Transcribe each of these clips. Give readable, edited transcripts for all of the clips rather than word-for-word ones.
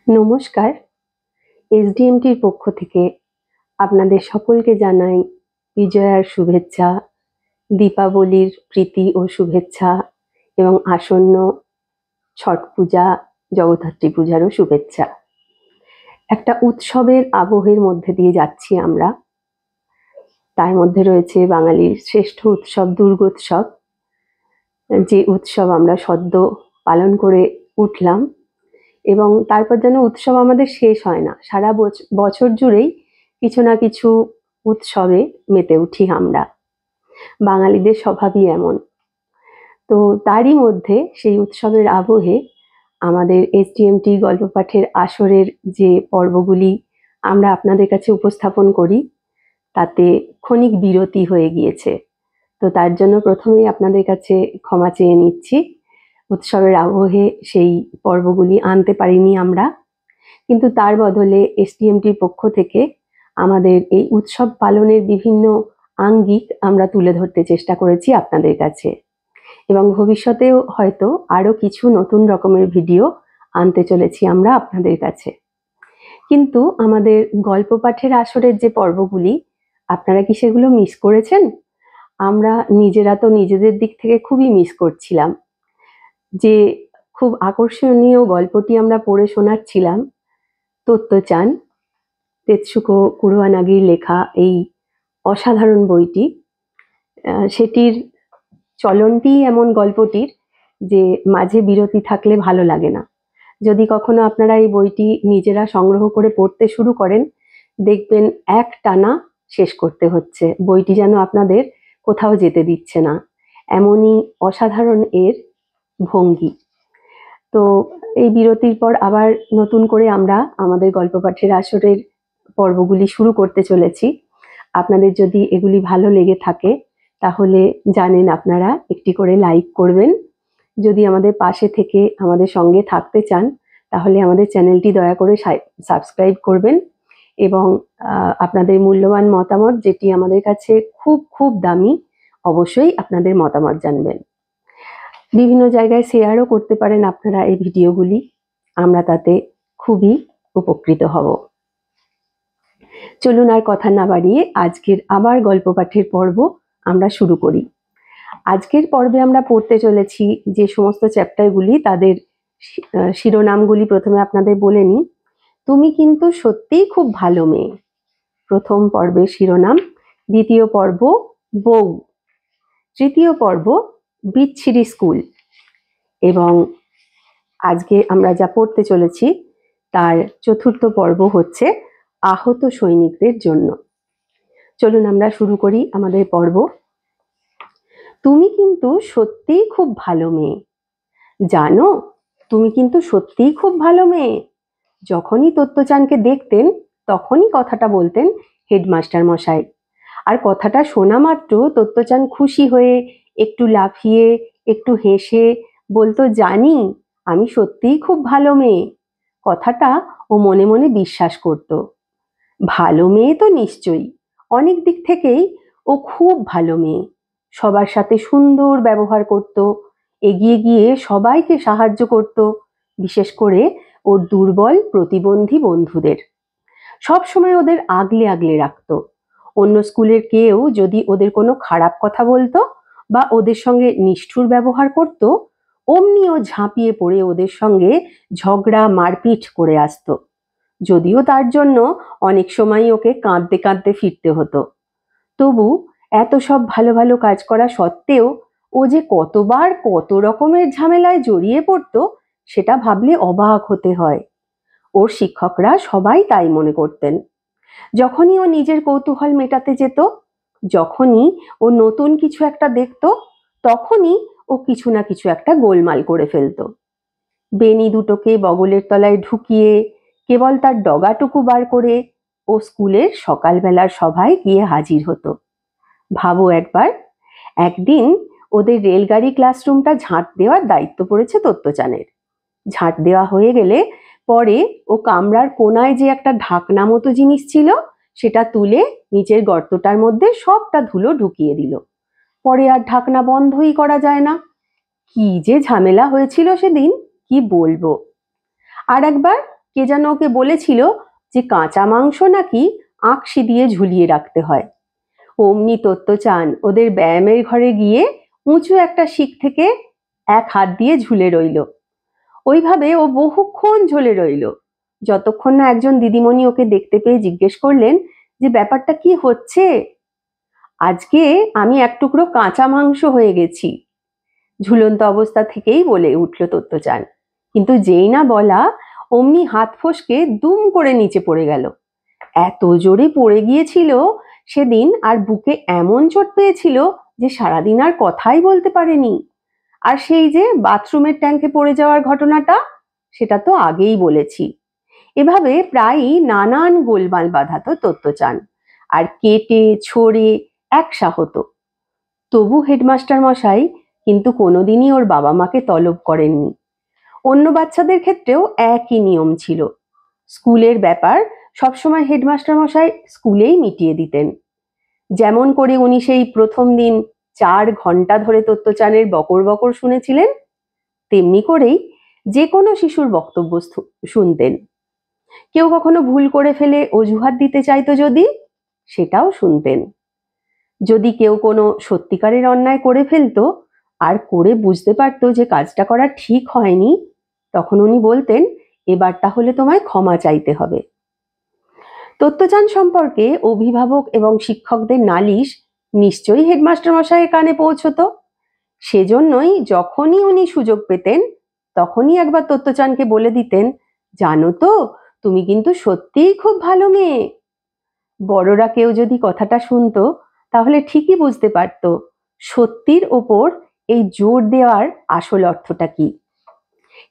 নমস্কার। এসডিএমটির পক্ষ থেকে আপনাদের সকলকে জানাই বিজয়ার শুভেচ্ছা, দীপাবলির প্রীতি ও শুভেচ্ছা এবং আসন্ন ছট পূজা, জগদ্ধাত্রী পূজারও শুভেচ্ছা। একটা উৎসবের আবহের মধ্যে দিয়ে যাচ্ছি আমরা। তার মধ্যে রয়েছে বাঙালির শ্রেষ্ঠ উৎসব দুর্গোৎসব, যে উৎসব আমরা সদ্য পালন করে উঠলাম এবং তারপর যেন উৎসব আমাদের শেষ হয় না। সারা বছর জুড়েই কিছু না কিছু উৎসবে মেতে উঠি আমরা, বাঙালিদের স্বভাবই এমন। তো তারই মধ্যে সেই উৎসবের আবহে আমাদের এসডিএমটি গল্প পাঠের আসরের যে পর্বগুলি আমরা আপনাদের কাছে উপস্থাপন করি, তাতে ক্ষণিক বিরতি হয়ে গিয়েছে। তো তার জন্য প্রথমেই আপনাদের কাছে ক্ষমা চেয়ে নিচ্ছি। উৎসবের আবহে সেই পর্বগুলি আনতে পারিনি আমরা, কিন্তু তার বদলে এসডিএমটির পক্ষ থেকে আমাদের এই উৎসব পালনের বিভিন্ন আঙ্গিক আমরা তুলে ধরতে চেষ্টা করেছি আপনাদের কাছে, এবং ভবিষ্যতেও হয়তো আরো কিছু নতুন রকমের ভিডিও আনতে চলেছি আমরা আপনাদের কাছে। কিন্তু আমাদের গল্প পাঠের আসরের যে পর্বগুলি, আপনারা কি সেগুলো মিস করেছেন? আমরা নিজেরা তো নিজেদের দিক থেকে খুবই মিস করছিলাম। যে খুব আকর্ষণীয় গল্পটি আমরা পড়ে শোনাচ্ছিলাম, তত্ত্বচান, তেতসুকো কুরোয়ানাগির লেখা এই অসাধারণ বইটি, সেটির চলনটি এমন গল্পটির যে মাঝে বিরতি থাকলে ভালো লাগে না। যদি কখনো আপনারা এই বইটি নিজেরা সংগ্রহ করে পড়তে শুরু করেন, দেখবেন এক টানা শেষ করতে হচ্ছে, বইটি যেন আপনাদের কোথাও যেতে দিচ্ছে না, এমনই অসাধারণ এর ভঙ্গি। তো এই বিরতির পর আবার নতুন করে আমরা আমাদের গল্প পাঠের আসরের পর্বগুলি শুরু করতে চলেছি। আপনাদের যদি এগুলি ভালো লেগে থাকে তাহলে জানেন আপনারা একটি করে লাইক করবেন। যদি আমাদের পাশে থেকে আমাদের সঙ্গে থাকতে চান তাহলে আমাদের চ্যানেলটি দয়া করে সাবস্ক্রাইব করবেন, এবং আপনাদের মূল্যবান মতামত, যেটি আমাদের কাছে খুব খুব দামি, অবশ্যই আপনাদের মতামত জানবেন। বিভিন্ন জায়গায় শেয়ারও করতে পারেন আপনারা এই ভিডিওগুলি, আমরা তাতে খুবই উপকৃত হব। চলুন আর কথা না বাড়িয়ে আজকের আবার গল্প পাঠের পর্ব আমরা শুরু করি। আজকের পর্বে আমরা পড়তে চলেছি যে সমস্ত চ্যাপ্টারগুলি, তাদের শিরোনামগুলি প্রথমে আপনাদের বলে নিই। তুমি কিন্তু সত্যিই খুব ভালো মেয়ে, প্রথম পর্বের শিরোনাম। দ্বিতীয় পর্ব বউ, তৃতীয় পর্ব বিচ্ছিরি স্কুল, এবং আজকে আমরা যা পড়তে চলেছি তার চতুর্থ পর্ব হচ্ছে আহত সৈনিকদের জন্য। চলুন আমরা শুরু করি আমাদের পর্ব। তুমি কিন্তু সত্যিই খুব ভালো মেয়ে, জানো তুমি কিন্তু সত্যিই খুব ভালো মেয়ে। যখনই তত্ত্বচানকে দেখতেন তখনই কথাটা বলতেন হেডমাস্টার মশাই, আর কথাটা শোনা মাত্র তত্ত্বচান খুশি হয়ে একটু লাফিয়ে একটু হেসে বলতো, জানি আমি সত্যিই খুব ভালো মেয়ে। কথাটা ও মনে মনে বিশ্বাস করত। ভালো মেয়ে তো নিশ্চয়ই, অনেক দিক থেকেই ও খুব ভালো মেয়ে। সবার সাথে সুন্দর ব্যবহার করত, এগিয়ে গিয়ে সবাইকে সাহায্য করত, বিশেষ করে ওর দুর্বল প্রতিবন্ধী বন্ধুদের। সব সময় ওদের আগলে আগলে রাখত। অন্য স্কুলের কেউ যদি ওদের কোনো খারাপ কথা বলতো বা ওদের সঙ্গে নিষ্ঠুর ব্যবহার করত, অমনি ও ঝাঁপিয়ে পড়ে ওদের সঙ্গে ঝগড়া মারপিট করে আসতো। যদিও তার জন্য অনেক সময় ওকে কাঁদতে কাঁদতে ফিরতে হতো, তবু এত সব ভালো ভালো কাজ করা সত্ত্বেও ও যে কতবার কত রকমের ঝামেলায় জড়িয়ে পড়তো সেটা ভাবলে অবাক হতে হয়। ওর শিক্ষকরা সবাই তাই মনে করতেন। যখনই ও নিজের কৌতূহল মেটাতে যেত, যখনই ও নতুন কিছু একটা দেখতো, তখনই ও কিছু না কিছু একটা গোলমাল করে ফেলতো। বেনি দুটোকে বগলের তলায় ঢুকিয়ে কেবল তার ডগাটুকু বার করে ও স্কুলের সকালবেলার সভায় গিয়ে হাজির হতো। ভাবো একবার, একদিন ওদের রেলগাড়ি ক্লাসরুমটা ঝাঁট দেওয়ার দায়িত্ব পড়েছে তত্ত্বচানের। ঝাঁট দেওয়া হয়ে গেলে পরে ও কামরার কোনায় যে একটা ঢাকনা মতো জিনিস ছিল সেটা তুলে নিচের গর্তটার মধ্যে সবটা ধুলো ঢুকিয়ে দিল। পরে আর ঢাকনা বন্ধই করা যায় না। কি যে ঝামেলা হয়েছিল সেদিন, কি বলবো। আর একবার কে যেন ওকে বলেছিল যে কাঁচা মাংস নাকি আঁকশি দিয়ে ঝুলিয়ে রাখতে হয়। অমনি তত্ত্বচান ওদের ব্যায়ামের ঘরে গিয়ে উঁচু একটা শিক থেকে এক হাত দিয়ে ঝুলে রইল। ওইভাবে ও বহুক্ষণ ঝুলে রইল, যতক্ষণ না একজন দিদিমণি ওকে দেখতে পেয়ে জিজ্ঞেস করলেন যে ব্যাপারটা কি হচ্ছে। আজকে আমি এক টুকরো কাঁচা মাংস হয়ে গেছি, ঝুলন্ত অবস্থা থেকেই বলে উঠল তত্ত্বচান। কিন্তু যেই না বলা অমনি হাত ফসকে দুম করে নিচে পড়ে গেল। এত জোরে পড়ে গিয়েছিল সেদিন, আর বুকে এমন চোট পেয়েছিল যে সারাদিন আর কথাই বলতে পারেনি। আর সেই যে বাথরুমের ট্যাঙ্কে পড়ে যাওয়ার ঘটনাটা, সেটা তো আগেই বলেছি। এভাবে প্রায়ই নানান গোলমাল বাঁধাতো তত্ত্বচান, আর কেটে ছড়ে একসা হতো। তবু হেডমাস্টার মশাই কিন্তু কোনোদিনই ওর বাবা মাকে তলব করেননি। অন্য বাচ্চাদের ক্ষেত্রেও একই নিয়ম ছিল। স্কুলের ব্যাপার সবসময় হেডমাস্টার মশাই স্কুলেই মিটিয়ে দিতেন। যেমন করে উনি সেই প্রথম দিন 4 ঘন্টা ধরে তত্ত্বচানের বকর বকর শুনেছিলেন, তেমনি করেই যে কোনো শিশুর বক্তব্য শুনতেন। কেউ কখনো ভুল করে ফেলে অজুহাত দিতে চাইতো যদি, সেটাও শুনতেন। যদি কেউ কোনো সত্যিকারের অন্যায় করে ফেলতো আর করে বুঝতে পারতো যে কাজটা করা ঠিক হয়নি, তখন উনি বলতেন, এবার তাহলে তোমায় ক্ষমা চাইতে হবে। তত্ত্বচান সম্পর্কে অভিভাবক এবং শিক্ষকদের নালিশ নিশ্চয়ই হেডমাস্টার মশাইয়ের কানে পৌঁছতো। সেজন্যই যখনই উনি সুযোগ পেতেন তখনই একবার তত্ত্বচানকে বলে দিতেন, জানো তো তুমি কিন্তু সত্যিই খুব ভালো মেয়ে। বড়রা কেউ যদি কথাটা শুনতো তাহলে ঠিকই বুঝতে পারত সত্যির ওপর এই জোর দেওয়ার আসল অর্থটা কি।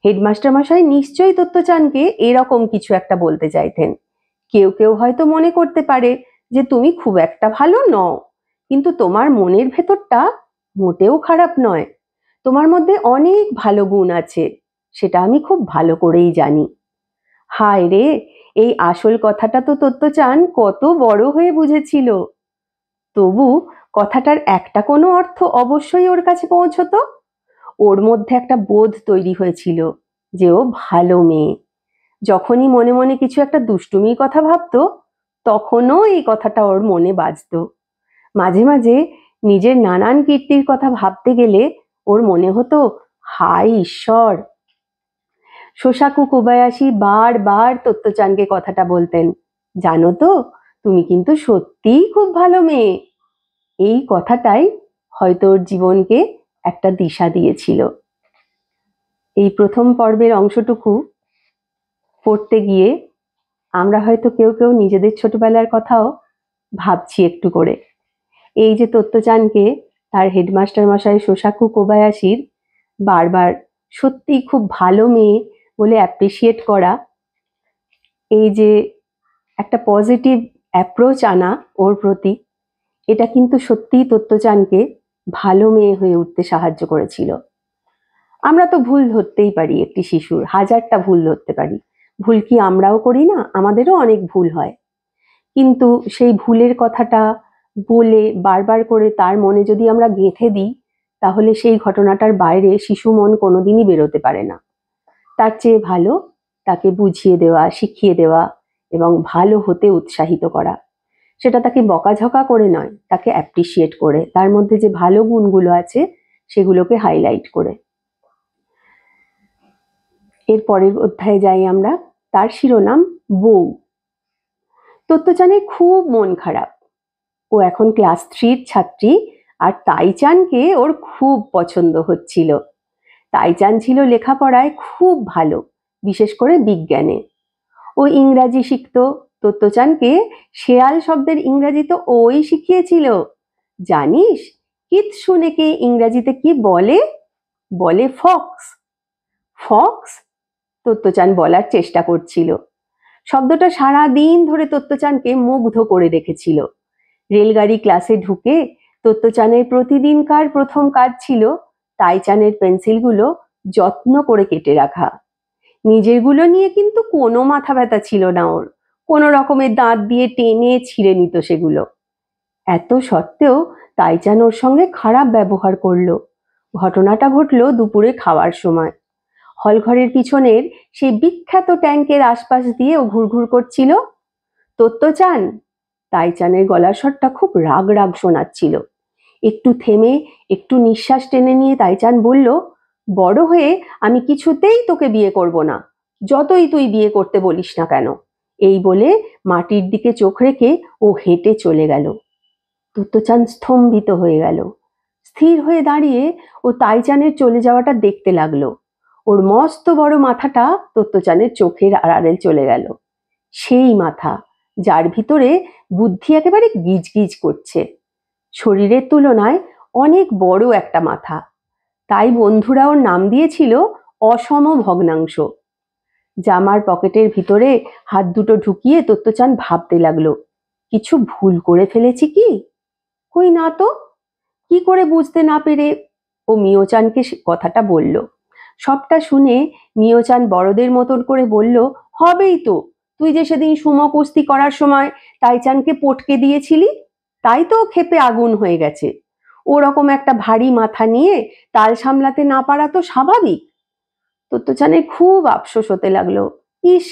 হেডমাস্টার মশাই নিশ্চয়ই তত্ত্বচানকে এরকম কিছু একটা বলতে চাইতেন। কেউ কেউ হয়তো মনে করতে পারে যে তুমি খুব একটা ভালো নও, কিন্তু তোমার মনের ভেতরটা মোটেও খারাপ নয়, তোমার মধ্যে অনেক ভালো গুণ আছে, সেটা আমি খুব ভালো করেই জানি। হায় রে, এই আসল কথাটা তো তত্ত্বচান কত বড় হয়ে বুঝেছিল। তবু কথাটার একটা কোনো অর্থ অবশ্যই ওর কাছে পৌঁছতো। ওর মধ্যে একটা বোধ তৈরি হয়েছিল যে ও ভালো মেয়ে। যখনই মনে মনে কিছু একটা দুষ্টুমির কথা ভাবতো তখনও এই কথাটা ওর মনে বাজতো। মাঝে মাঝে নিজের নানান কীর্তির কথা ভাবতে গেলে ওর মনে হতো, হায় ঈশ্বর। শোসাকু কোবায়াশি বারবার তত্ত্বচানকে কথাটা বলতেন, জানো তো তুমি কিন্তু সত্যিই খুব ভালো মেয়ে। এই কথাটাই হয়তো ওর জীবনকে একটা দিশা দিয়েছিল। এই প্রথম পর্বের অংশটুকু পড়তে গিয়ে আমরা হয়তো কেউ কেউ নিজেদের ছোটবেলার কথাও ভাবছি একটু করে। এই যে তত্ত্বচানকে তার হেডমাস্টার মশাই শোসাকু কোবায়াশির বারবার সত্যি খুব ভালো মেয়ে বলে অ্যাপ্রিসিয়েট করা, এই যে একটা পজিটিভ অ্যাপ্রোচ আনা ওর প্রতি, এটা কিন্তু সত্যিই তত্ত্বচানকে ভালো মেয়ে হয়ে উঠতে সাহায্য করেছিল। আমরা তো ভুল ধরতেই পারি, একটি শিশুর হাজারটা ভুল ধরতে পারি। ভুল কি আমরাও করি না? আমাদেরও অনেক ভুল হয়। কিন্তু সেই ভুলের কথাটা বলে বারবার করে তার মনে যদি আমরা গেঁথে দিই, তাহলে সেই ঘটনাটার বাইরে শিশু মন কোনোদিনই বেরোতে পারে না। তার চেয়ে ভালো তাকে বুঝিয়ে দেওয়া, শিখিয়ে দেওয়া এবং ভালো হতে উৎসাহিত করা। সেটা তাকে বকাঝকা করে নয়, তাকে অ্যাপ্রিসিয়েট করে, তার মধ্যে যে ভালো গুণগুলো আছে সেগুলোকে হাইলাইট করে। এর পরের অধ্যায়ে যাই আমরা। তার শিরোনাম বউ। তত্ত্বচানের খুব মন খারাপ। ও এখন ক্লাস 3 ছাত্রী, আর তাইচানকে ওর খুব পছন্দ হচ্ছিল। তাইচান ছিল লেখাপড়ায় খুব ভালো, বিশেষ করে বিজ্ঞানে। ও ইংরাজি শিখতো। তত্ত্বচানকে শেয়াল শব্দের ইংরাজি তো ওই শিখিয়েছিল। জানিস কিৎসুনেকে ইংরাজিতে কি বলে? বলে ফক্স। ফক্স? তত্ত্বচান বলার চেষ্টা করছিল। শব্দটা সারা দিন ধরে তত্ত্বচানকে মুগ্ধ করে রেখেছিল। রেলগাড়ি ক্লাসে ঢুকে তত্ত্বচানের প্রতিদিনকার প্রথম কাজ ছিল তাইচানের পেন্সিলগুলো যত্ন করে কেটে রাখা। নিজেরগুলো নিয়ে কিন্তু কোনো মাথা ব্যথা ছিল না ওর। কোনো রকমের দাঁত দিয়ে টেনে ছিঁড়ে নিত সেগুলো। এত সত্ত্বেও তাইচান ওর সঙ্গে খারাপ ব্যবহার করলো। ঘটনাটা ঘটলো দুপুরে খাওয়ার সময়। হলঘরের পিছনের সেই বিখ্যাত ট্যাঙ্কের আশপাশ দিয়ে ও ঘুরঘুর করছিল। তত্ত্বচান? তাইচানের গলার স্বরটা খুব রাগ রাগ শোনাচ্ছিল। একটু থেমে একটু নিঃশ্বাস টেনে নিয়ে তাইচান বলল, বড় হয়ে আমি কিছুতেই তোকে বিয়ে করব না, যতই তুই বিয়ে করতে বলিস না কেন। এই বলে মাটির দিকে চোখ রেখে ও হেঁটে চলে গেল। তত্ত্বচান স্তম্ভিত হয়ে গেল। স্থির হয়ে দাঁড়িয়ে ও তাইচানের চলে যাওয়াটা দেখতে লাগলো। ওর মস্ত বড় মাথাটা তত্ত্বচানের চোখের আড়ালে চলে গেল। সেই মাথা, যার ভিতরে বুদ্ধি একেবারে গিজগিজ করছে। শরীরের তুলনায় অনেক বড় একটা মাথা, তাই বন্ধুরা ওর নাম দিয়েছিল অসম ভগ্নাংশ। জামার পকেটের ভিতরে হাত দুটো ঢুকিয়ে তত্ত্বচান ভাবতে লাগলো, কিছু ভুল করে ফেলেছি কি? কই না তো। কি করে বুঝতে না পেরে ও মিয়চানকে কথাটা বলল। সবটা শুনে মিয়চান বড়দের মতন করে বলল, হবেই তো, তুই যে সেদিন সুমো কুস্তি করার সময় তাইচানকে পটকে দিয়েছিলি, তাই তো ক্ষেপে আগুন হয়ে গেছে। ওরকম একটা ভারী মাথা নিয়ে তাল সামলাতে না পারা তো স্বাভাবিক। তত্ত্বচানের খুব আফসোস হতে লাগলো। ইস,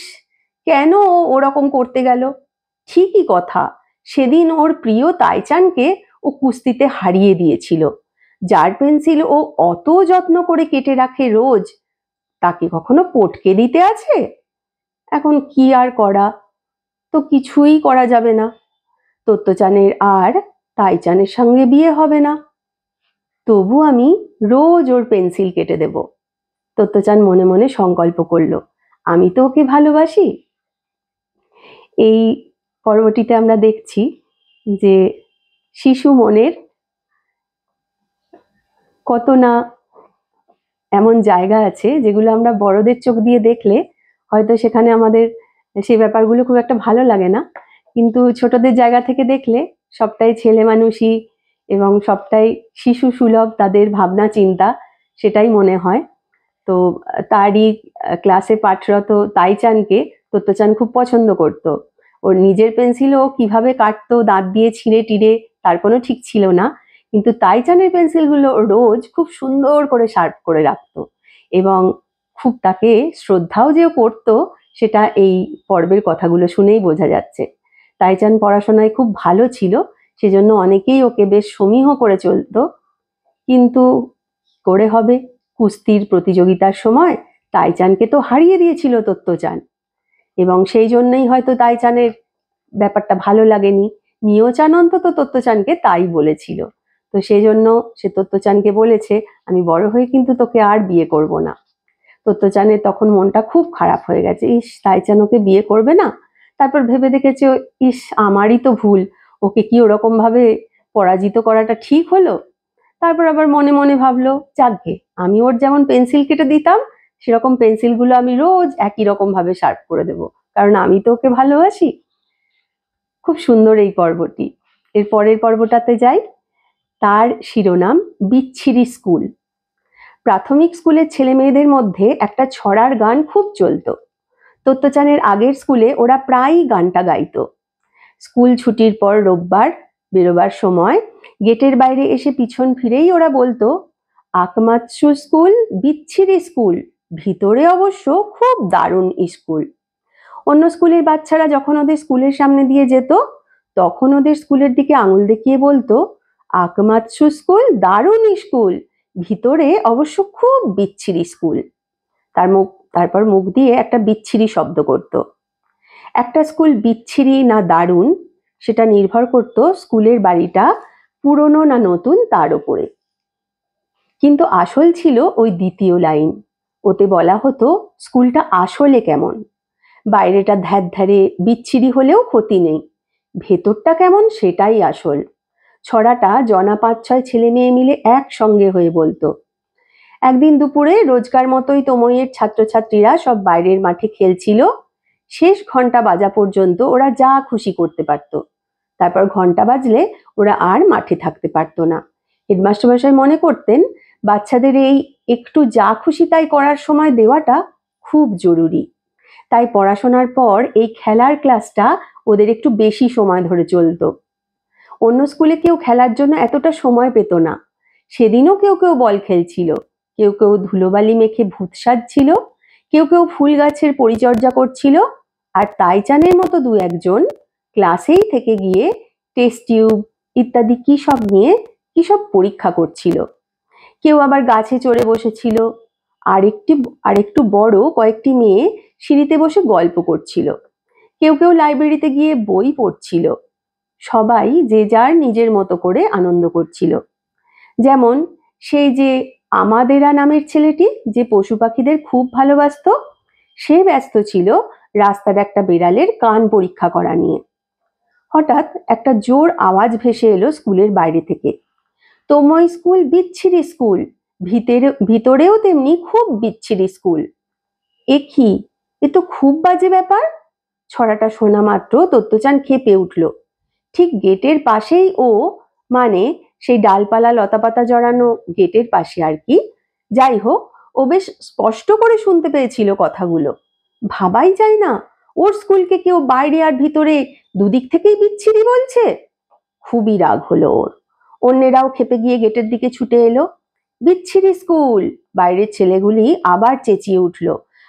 কেন ও ওরকম করতে গেল? ঠিকই কথা, সেদিন ওর প্রিয় তাইচানকে ও কুস্তিতে হারিয়ে দিয়েছিল। যার পেন্সিল ও অত যত্ন করে কেটে রাখে রোজ, তাকে কখনো পটকে দিতে আছে? এখন কি আর করা? তো কিছুই করা যাবে না। তত্ত্বচানের আর তাইচানের সঙ্গে বিয়ে হবে না। তবু আমি রোজ ওর পেন্সিল কেটে দেব। তত্ত্বচান মনে মনে সংকল্প করলো, আমি তো ওকে ভালোবাসি। এই পর্বটিতে আমরা দেখছি যে শিশু মনের কত না এমন জায়গা আছে যেগুলো আমরা বড়দের চোখ দিয়ে দেখলে হয়তো সেখানে আমাদের সেই ব্যাপারগুলো খুব একটা ভালো লাগে না, কিন্তু ছোটদের জায়গা থেকে দেখলে সবটাই ছেলে মানুষই এবং সবটাই শিশু সুলভ তাদের ভাবনা চিন্তা, সেটাই মনে হয়। তো তারই ক্লাসে পাঠরত তাইচানকে তত্ত্বচান খুব পছন্দ করত। ওর নিজের পেন্সিলও কিভাবে কাটতো, দাঁত দিয়ে ছিঁড়ে টিড়ে, তার কোনো ঠিক ছিল না, কিন্তু তাইচানের পেন্সিলগুলো রোজ খুব সুন্দর করে শার্প করে রাখতো এবং খুব তাকে শ্রদ্ধাও যে করতো, সেটা এই পর্বের কথাগুলো শুনেই বোঝা যাচ্ছে। তাইচান পড়াশোনায় খুব ভালো ছিল, সেজন্য অনেকেই ওকে বেশ সমীহ করে চলতো। কিন্তু করে হবে, কুস্তির প্রতিযোগিতার সময় তাইচানকে তো হারিয়ে দিয়েছিল তত্ত্বচান, এবং সেই জন্যই হয়তো তাইচানের ব্যাপারটা ভালো লাগেনি। মিয়চান অন্তত তত্ত্বচানকে তাই বলেছিল। তো সেই জন্য সে তত্ত্বচানকে বলেছে, আমি বড় হয়ে কিন্তু তোকে আর বিয়ে করব না। তত্ত্বচানের তখন মনটা খুব খারাপ হয়ে গেছে, ইস, তাইচান ওকে বিয়ে করবে না। তারপর ভেবে দেখেছে, ইস, আমারই তো ভুল, ওকে কি ওরকম ভাবে পরাজিত করাটা ঠিক হলো? তারপর আবার মনে মনে ভাবলো, যাকগে, আমি ওর যেমন পেন্সিল কেটে দিতাম সেরকম পেন্সিলগুলো আমি রোজ একই রকম ভাবে শার্প করে দেব, কারণ আমি তো ওকে ভালোবাসি। খুব সুন্দর এই পর্বটি। এর পরের পর্বটাতে যাই। তার শিরোনাম বিচ্ছিরি স্কুল। প্রাথমিক স্কুলের ছেলে মেয়েদের মধ্যে একটা ছড়ার গান খুব চলতো। তত্ত্বচানের আগের স্কুলে ওরা প্রায়ই গানটা গাইতো। স্কুল ছুটির পর রোববার বেরোবার সময় গেটের বাইরে এসে পিছন ফিরেই ওরা বলতো, আকমাৎসু স্কুল বিচ্ছিরি স্কুল, ভিতরে অবশ্য খুব দারুণ স্কুল। অন্য স্কুলের বাচ্চারা যখন ওদের স্কুলের সামনে দিয়ে যেত, তখন ওদের স্কুলের দিকে আঙুল দেখিয়ে বলতো, আকমাৎসু স্কুল দারুণ স্কুল, ভিতরে অবশ্য খুব বিচ্ছিরি স্কুল। তারপর মুখ দিয়ে একটা বিচ্ছিরি শব্দ করত। একটা স্কুল বিচ্ছিরি না দারুণ সেটা নির্ভর করত স্কুলের বাড়িটা পুরনো না নতুন তার উপরে। কিন্তু আসল ছিল ওই দ্বিতীয় লাইন। ওতে বলা হতো স্কুলটা আসলে কেমন। বাইরেটা ধ্যারধ্যারে বিচ্ছিরি হলেও ক্ষতি নেই, ভেতরটা কেমন সেটাই আসল। ছড়াটা জনা ৫-৬ ছেলে মেয়ে মিলে একসঙ্গে হয়ে বলতো। একদিন দুপুরে রোজকার মতোই তমইয়ের ছাত্রছাত্রীরা সব বাইরের মাঠে খেলছিল। শেষ ঘন্টা বাজা পর্যন্ত ওরা যা খুশি করতে পারত, তারপর ঘন্টা বাজলে ওরা আর মাঠে থাকতে পারতো না। হেডমাস্টার মশাই মনে করতেন বাচ্চাদের এই একটু যা খুশি তাই করার সময় দেওয়াটা খুব জরুরি। তাই পড়াশোনার পর এই খেলার ক্লাসটা ওদের একটু বেশি সময় ধরে চলতো। অন্য স্কুলে কেউ খেলার জন্য এতটা সময় পেত না। সেদিনও কেউ কেউ বল খেলছিল, কেউ কেউ ধুলোবালি মেখে ভূত সাজছিল, কেউ কেউ ফুল গাছের পরিচর্যা করছিল, আর তাইচানের মতো দু একজন ক্লাসেই থেকে গিয়ে টেস্ট টিউব ইত্যাদি কি সব পরীক্ষা করছিল। কেউ আবার গাছে চড়ে বসেছিল, আর একটু বড় কয়েকটি মেয়ে সিঁড়িতে বসে গল্প করছিল। কেউ কেউ লাইব্রেরিতে গিয়ে বই পড়ছিল। সবাই যে যার নিজের মতো করে আনন্দ করছিল। যেমন সেই যে আমাদেরা নামের ছেলেটি, যে পশু পাখিদের খুব ভালোবাসতো, সে ব্যস্ত ছিল রাস্তার একটা বেড়ালের কান পরীক্ষা করা নিয়ে। হঠাৎ একটা জোর আওয়াজ ভেসে এলো স্কুলের বাইরে থেকে, তোময় স্কুল বিচ্ছিরি স্কুল, ভিতরেও তেমনি খুব বিচ্ছিরি স্কুল। এ কি, এ তো খুব বাজে ব্যাপার। ছড়াটা শোনা মাত্র তত্ত্বচান ক্ষেপে উঠল। ঠিক গেটের পাশেই ও, মানে সেই ডালপালা লতাপাতা জড়ানো গেটের পাশে আর কি। যাই হোক, ও বেশ স্পষ্ট করে শুনতে পেয়েছিল কথাগুলো। ভাবাই যায় না, ওর স্কুলকে কেউ বাইরে আর ভিতরে দুদিক থেকেই বিচ্ছিরি বলছে। খুবই রাগ হলো ওর। অন্যেরাও খেপে গিয়ে গেটের দিকে ছুটে এলো। বিচ্ছিরি স্কুল! বাইরের ছেলেগুলি আবার চেঁচিয়ে উঠল,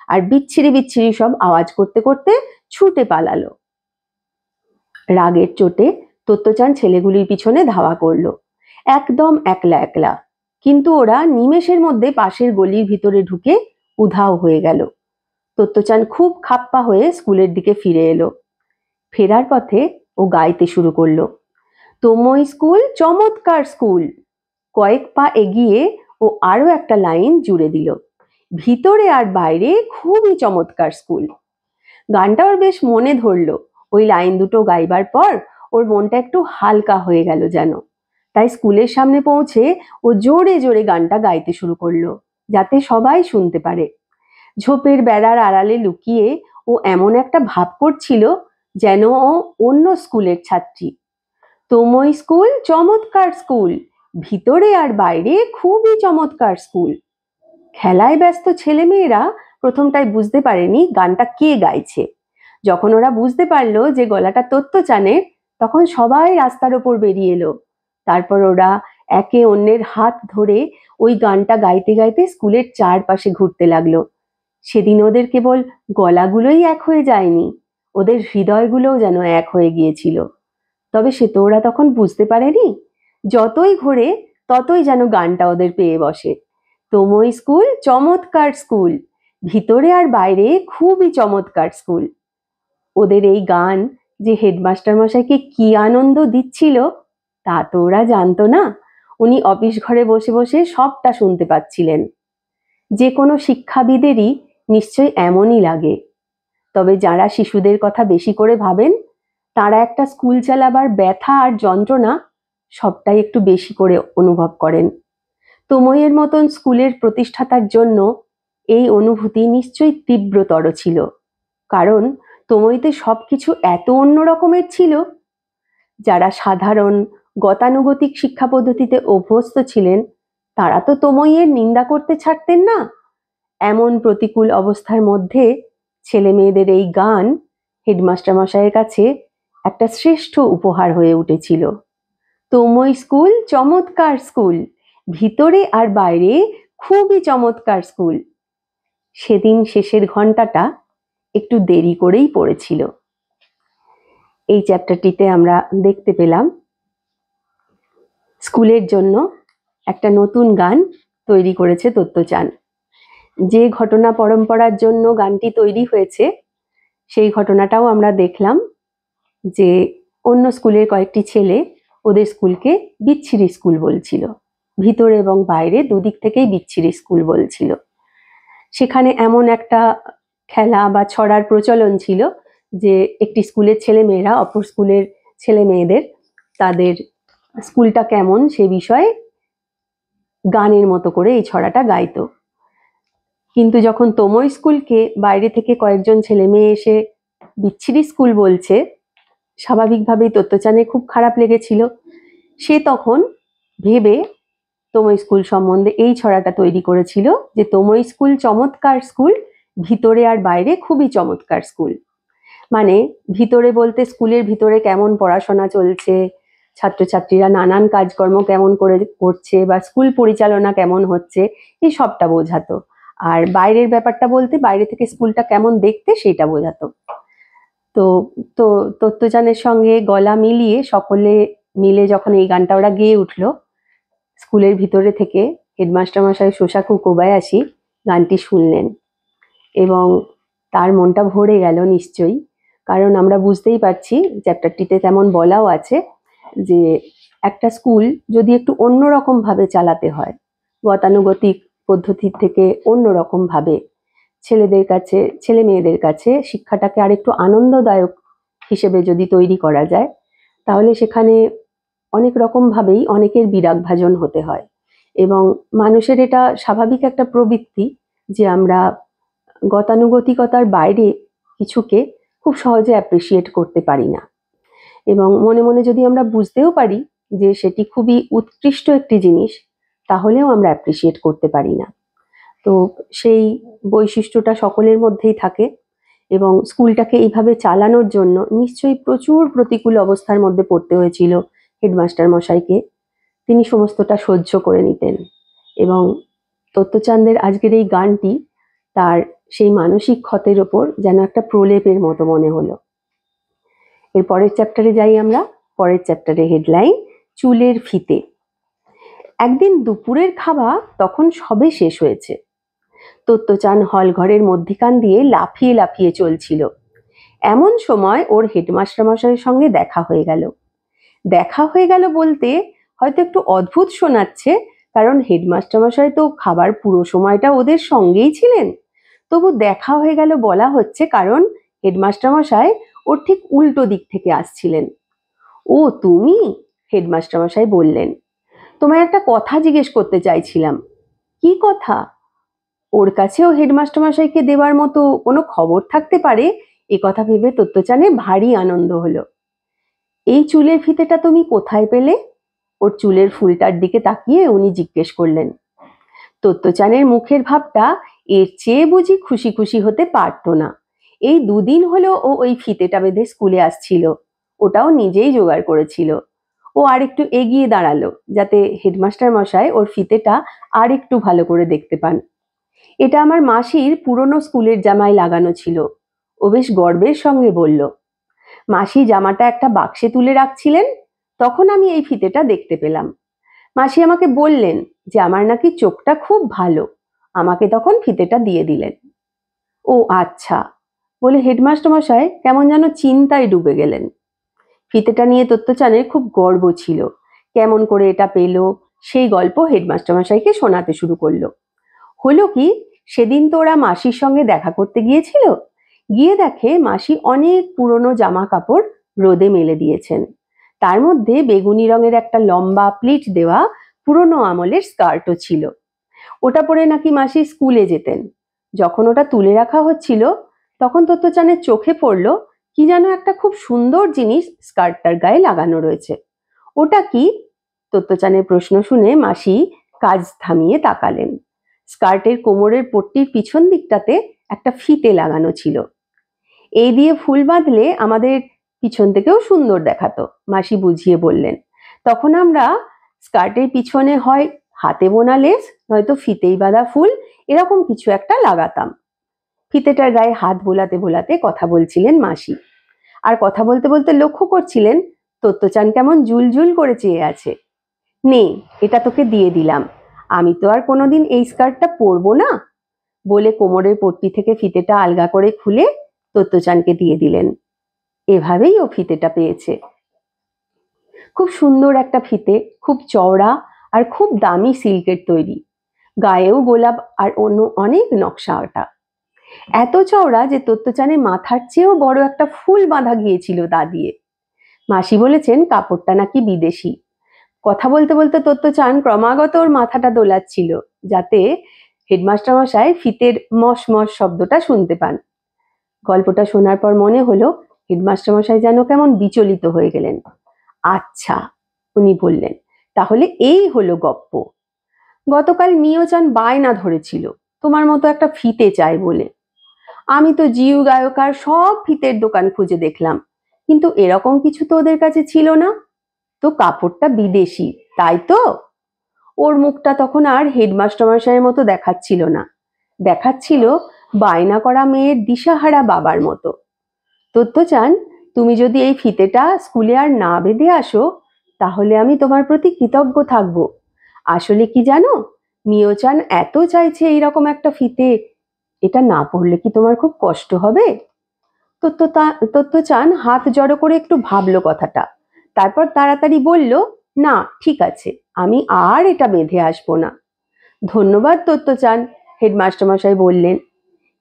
আর বিচ্ছিরি বিচ্ছিরি সব আওয়াজ করতে করতে ছুটে পালালো। রাগের চোটে তত্ত্বচান ছেলেগুলির পিছনে ধাওয়া করলো, একদম একলা একলা। কিন্তু ওরা নিমেষের মধ্যে পাশের গলির ভিতরে ঢুকে উধাও হয়ে গেল। তত্ত্বচান খুব খাপ্পা হয়ে স্কুলের দিকে ফিরে এলো। ফেরার পথে ও গাইতে শুরু করলো, তোময় স্কুল চমৎকার স্কুল। কয়েক পা এগিয়ে ও আরো একটা লাইন জুড়ে দিল, ভিতরে আর বাইরে খুবই চমৎকার স্কুল। গানটা ওর বেশ মনে ধরলো। ওই লাইন দুটো গাইবার পর ওর মনটা একটু হালকা হয়ে গেল যেন। তাই স্কুলের সামনে পৌঁছে ও জোরে জোরে গানটা গাইতে শুরু করলো, যাতে সবাই শুনতে পারে। ঝোপের বেড়ার আড়ালে লুকিয়ে ও এমন একটা ভাব করছিল যেন ও অন্য স্কুলের ছাত্রী। তোময় স্কুল চমৎকার স্কুল, ভিতরে আর বাইরে খুবই চমৎকার স্কুল। খেলায় ব্যস্ত ছেলেমেয়েরা প্রথমটায় বুঝতে পারেনি গানটা কে গাইছে। যখন ওরা বুঝতে পারলো যে গলাটা তত্ত্বচানের, তখন সবাই রাস্তার ওপর বেরিয়ে এলো। তারপর ওরা একে অন্যের হাত ধরে ওই গানটা গাইতে গাইতে স্কুলের চারপাশে ঘুরতে লাগলো। সেদিন ওদের কেবল গলাগুলোই এক হয়ে যায়নি, ওদের হৃদয়গুলোও যেন এক হয়ে গিয়েছিল। তবে সে তো ওরা তখন বুঝতে পারেনি। যতই ঘোরে ততই যেন গানটা ওদের পেয়ে বসে, তোময় স্কুল চমৎকার স্কুল, ভিতরে আর বাইরে খুবই চমৎকার স্কুল। ওদের এই গান যে হেডমাস্টার মশাইকে কি আনন্দ দিচ্ছিল তা তো ওরা জানতো না। উনি অফিস ঘরে বসে বসে সবটা শুনতে পাচ্ছিলেন। যে কোনো শিক্ষাবিদেরই নিশ্চয়ই এমনই লাগে। তবে যারা শিশুদের কথা বেশি করে ভাবেন, তারা একটা স্কুল চালাবার ব্যথা আর যন্ত্রণা সবটাই একটু বেশি করে অনুভব করেন। তোময়ের মতন স্কুলের প্রতিষ্ঠাতার জন্য এই অনুভূতি নিশ্চয়ই তীব্রতর ছিল, কারণ তোময়তে সবকিছু এত অন্য রকমের ছিল। যারা সাধারণ গতানুগতিক শিক্ষা পদ্ধতিতে অভ্যস্ত ছিলেন, তারা তো তোময়ের নিন্দা করতে ছাড়তেন না। এমন প্রতিকূল অবস্থার মধ্যে ছেলে মেয়েদের এই গান হেডমাস্টার মশাইয়ের কাছে একটা শ্রেষ্ঠ উপহার হয়ে উঠেছিল। তোময় স্কুল চমৎকার স্কুল, ভিতরে আর বাইরে খুবই চমৎকার স্কুল। সেদিন শেষের ঘন্টাটা একটু দেরি করেই পড়েছিল। এই চ্যাপ্টারটিতে আমরা দেখতে পেলাম স্কুলের জন্য একটা নতুন গান তৈরি করেছে তত্ত্বচান। যে ঘটনা পরম্পরার জন্য গানটি তৈরি হয়েছে সেই ঘটনাটাও আমরা দেখলাম, যে অন্য স্কুলের কয়েকটি ছেলে ওদের স্কুলকে বিচ্ছিরি স্কুল বলছিল, ভিতরে এবং বাইরে দুদিক থেকেই বিচ্ছিরি স্কুল বলছিল। সেখানে এমন একটা খেলা বা ছড়ার প্রচলন ছিল যে একটি স্কুলের ছেলে মেয়েরা অপর স্কুলের ছেলে মেয়েদের তাদের স্কুলটা কেমন সে বিষয়ে গানের মতো করে এই ছড়াটা গাইতো। কিন্তু যখন তোময় স্কুলকে বাইরে থেকে কয়েকজন ছেলে মেয়ে এসে বিচ্ছিরি স্কুল বলছে, স্বাভাবিকভাবেই তত্ত্বচানের খুব খারাপ লেগেছিল। সে তখন ভেবে তোময় স্কুল সম্বন্ধে এই ছড়াটা তৈরি করেছিল যে তোময় স্কুল চমৎকার স্কুল, ভিতরে আর বাইরে খুবই চমৎকার স্কুল। মানে ভিতরে বলতে স্কুলের ভিতরে কেমন পড়াশোনা চলছে, ছাত্রছাত্রীরা নানান কাজকর্ম কেমন করে করছে বা স্কুল পরিচালনা কেমন হচ্ছে, এই সবটা বোঝাতো। আর বাইরের ব্যাপারটা বলতে বাইরে থেকে স্কুলটা কেমন দেখতে সেটা বোঝাতো। তো তো তত্ত্বচানের সঙ্গে গলা মিলিয়ে সকলে মিলে যখন এই গানটা ওরা গেয়ে উঠলো, স্কুলের ভিতরে থেকে হেডমাস্টার মশাই শোসাকু কোবায়াশি গানটি শুনলেন এবং তার মনটা ভরে গেল নিশ্চয়ই। কারণ আমরা বুঝতেই পারছি, চ্যাপ্টারটিতে তেমন বলাও আছে যে একটা স্কুল যদি একটু অন্যরকম ভাবে চালাতে হয়, গতানুগতিক পদ্ধতির থেকে অন্যরকম ভাবে ছেলে মেয়েদের কাছে শিক্ষাটাকে আরেকটু আনন্দদায়ক হিসেবে যদি তৈরি করা যায়, তাহলে সেখানে অনেক রকম ভাবেই অনেকের বিরাগ ভাজন হতে হয়। এবং মানুষের এটা স্বাভাবিক একটা প্রবৃত্তি যে আমরা গতানুগতিকতার বাইরে কিছুকে খুব সহজে অ্যাপ্রিসিয়েট করতে পারি না, এবং মনে মনে যদি আমরা বুঝতেও পারি যে সেটি খুবই উৎকৃষ্ট একটি জিনিস, তাহলেও আমরা অ্যাপ্রিসিয়েট করতে পারি না। তো সেই বৈশিষ্ট্যটা সকলের মধ্যেই থাকে এবং স্কুলটাকে এইভাবে চালানোর জন্য নিশ্চয়ই প্রচুর প্রতিকূল অবস্থার মধ্যে পড়তে হয়েছিল হেডমাস্টার মশাইকে। তিনি সমস্তটা সহ্য করে নিতেন এবং তত্ত্বচাঁদের আজকের এই গানটি তার সেই মানসিক ক্ষতের ওপর যেন একটা প্রলেপের মতো মনে হলো। এর পরের চ্যাপ্টারে যাই আমরা। পরের চ্যাপ্টারে হেডলাইন চুলের ফিতে। একদিন দুপুরের খাবার তখন সবে শেষ হয়েছে। তত্ত্বচান হল ঘরের মধ্যিখান দিয়ে লাফিয়ে লাফিয়ে চলছিল। এমন সময় ওর হেডমাস্টার মশাইয়ের সঙ্গে দেখা হয়ে গেল বলতে হয়তো একটু অদ্ভুত শোনাচ্ছে, কারণ হেডমাস্টার মশাই তো খাবার পুরো সময়টা ওদের সঙ্গেই ছিলেন। তবু দেখা হয়ে গেল বলা হচ্ছে কারণ হেডমাস্টার মশাই ওর ঠিক উল্টো দিক থেকে আসছিলেন। ও তুমি? হেডমাস্টার মশাই বললেন, তোমায় একটা কথা জিজ্ঞেস করতে চাইছিলাম। কি কথা? ওর কাছেও হেডমাস্টার মশাইকে দেওয়ার মতো কোনো খবর থাকতে পারে, এ কথা ভেবে তত্ত্বচানে ভারী আনন্দ হলো। এই চুলের ফিতেটা তুমি কোথায় পেলে? ওর চুলের ফুলটার দিকে তাকিয়ে উনি জিজ্ঞেস করলেন। তত্ত্বচানের মুখের ভাবটা এর চেয়ে বুঝি খুশি খুশি হতে পারতো না। এই দুদিন হলো ও ওই ফিতেটা বেঁধে স্কুলে আসছিল, ওটাও নিজেই জোগাড় করেছিল। ও আর একটু এগিয়ে দাঁড়ালো যাতে হেডমাস্টার মশাই ওর ফিতেটা আর একটু ভালো করে দেখতে পান। এটা আমার মাসির পুরনো স্কুলের জামায় লাগানো ছিল, ও বেশ গর্বের সঙ্গে বলল। মাসি জামাটা একটা বাক্সে তুলে রাখছিলেন, তখন আমি এই ফিতেটা দেখতে পেলাম। মাসি আমাকে বললেন যে আমার নাকি চোখটা খুব ভালো, আমাকে তখন ফিতেটা দিয়ে দিলেন। ও আচ্ছা, বলে হেডমাস্টার মশাই কেমন যেন চিন্তায় ডুবে গেলেন। ফিতেটা নিয়ে তত্ত্বচানের খুব গর্ব ছিল। কেমন করে এটা পেল সেই গল্প হেডমাস্টার মশাইকে শোনাতে শুরু করলো। হলো কি, সেদিন তো ওরা মাসির সঙ্গে দেখা করতে গিয়েছিল। গিয়ে দেখে মাসি অনেক পুরনো জামা কাপড় রোদে মেলে দিয়েছেন। তার মধ্যে বেগুনি রঙের একটা লম্বা প্লিট দেওয়া পুরনো আমলের স্কার্টও ছিল। ওটা পরে নাকি মাসি স্কুলে যেতেন। যখন ওটা তুলে রাখা হচ্ছিল, তখন তত্ত্বচানের চোখে পড়ল কি যেন একটা খুব সুন্দর জিনিস স্কার্টটার গায়ে লাগানো রয়েছে। ওটা কি? তত্ত্বচানের প্রশ্ন শুনে মাসি কাজ থামিয়ে তাকালেন। স্কার্টের কোমরের পট্টির পিছন দিকটাতে একটা ফিতে লাগানো ছিল। এই দিয়ে ফুল বাঁধলে আমাদের পিছন থেকেও সুন্দর দেখাতো, মাসি বুঝিয়ে বললেন। তখন আমরা স্কার্টের পিছনে হয় হাতে বোনা লেস, নয়তো ফিতেই বাঁধা ফুল, এরকম কিছু একটা লাগাতাম। ফিতেটার গায়ে হাত বোলাতে বোলাতে কথা বলছিলেন মাসি, আর কথা বলতে বলতে লক্ষ্য করছিলেন তত্ত্বচান কেমন জুলজুল করে চেয়ে আছে। নে, এটা তোকে দিয়ে দিলাম, আমি তো আর কোনোদিন এই স্কার্টটা পরবো না, বলে কোমরের পট্টি থেকে ফিতেটা আলগা করে খুলে তত্ত্বচানকে দিয়ে দিলেন। এভাবেই ও ফিতেটা পেয়েছে। খুব সুন্দর একটা ফিতে, খুব চওড়া আর খুব দামি সিল্কের তৈরি, গায়েও গোলাপ আর অন্য অনেক নকশা আঁটা। এত চওড়া যে তত্ত্বচানের মাথার চেয়েও বড় একটা ফুল বাঁধা গিয়েছিল তা দিয়ে। মাসি বলেছেন কাপড়টা নাকি বিদেশি। কথা বলতে বলতে তত্ত্বচান ক্রমাগত ওর মাথাটা দোলাচ্ছিল যাতে হেডমাস্টার মশাই ফিতের মশ মশ শব্দটা শুনতে পান। গল্পটা শোনার পর মনে হলো হেডমাস্টার মশাই যেন কেমন বিচলিত হয়ে গেলেন। আচ্ছা, উনি বললেন, তাহলে এই হলো গপ্প। গতকাল মিয়চান বায়না ধরেছিল তোমার মতো একটা ফিতে চাই বলে। আমি তো জিউ গায়কার সব ফিতের দোকান খুঁজে দেখলাম, কিন্তু এরকম কিছু তো ওদের কাছে ছিল না। তো কাপড়টা বিদেশি, তাই তো? ওর মুখটা তখন আর হেডমাস্টার মশাইয়ের মতো দেখাচ্ছিল না, দেখাচ্ছিল বায়না করা মেয়ের দিশাহারা বাবার মতো। তত্ত্বচান, তুমি যদি এই ফিতেটা স্কুলে আর না বেঁধে আসো তাহলে আমি তোমার প্রতি কৃতজ্ঞ থাকবো। আসলে কি জানো, মিয়চান এত চাইছে এইরকম একটা ফিতে, এটা না পড়লে কি তোমার খুব কষ্ট হবে? তত্ত্বচান হাত জড়ো করে একটু ভাবলো কথাটা, তারপর তাড়াতাড়ি বলল, না ঠিক আছে, আমি আর এটা বেঁধে আসবো না। ধন্যবাদ তত্ত্বচান, হেডমাস্টার মশাই বললেন।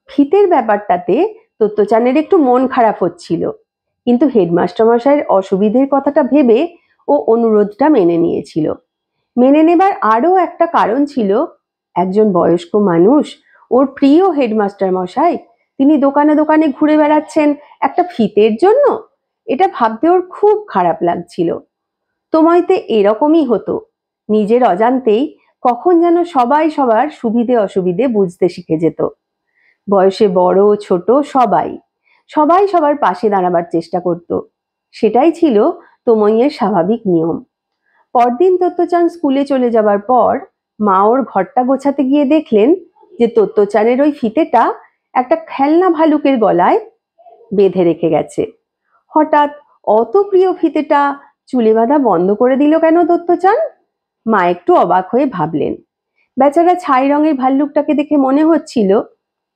ফিতের ব্যাপারটাতে তত্ত্বচানের একটু মন খারাপ হচ্ছিল, কিন্তু হেডমাস্টার মশাইয়ের অসুবিধের কথাটা ভেবে ও অনুরোধটা মেনে নিয়েছিল। মেনে নেবার আরও একটা কারণ ছিল, একজন বয়স্ক মানুষ, ওর প্রিয় হেডমাস্টার মশাই, তিনি দোকানে দোকানে ঘুরে বেড়াচ্ছেন একটা ফিতের জন্য। এটা ভাবতে ওর খুব খারাপ লাগছিল। সময়তে এরকমই হতো, নিজের অজান্তেই কখন যেন সবাই সবার সুবিধে অসুবিধে বুঝতে শিখে যেত। বয়সে বড় ছোট সবাই সবাই সবার পাশে দাঁড়াবার চেষ্টা করত, সেটাই ছিল তমইয়ের স্বাভাবিক নিয়ম। পরদিন তত্ত্বচান স্কুলে চলে যাবার পর মা ওর ঘরটা গোছাতে গিয়ে দেখলেন যে তত্ত্বচানের ওই ফিতেটা একটা খেলনা ভালুকের গলায় বেঁধে রেখে গেছে। হঠাৎ অত প্রিয় ফিতেটা চুলে বাঁধা বন্ধ করে দিল কেন তত্ত্বচান? মা একটু অবাক হয়ে ভাবলেন। বেচারা ছাই রঙের ভাল্লুকটাকে দেখে মনে হচ্ছিল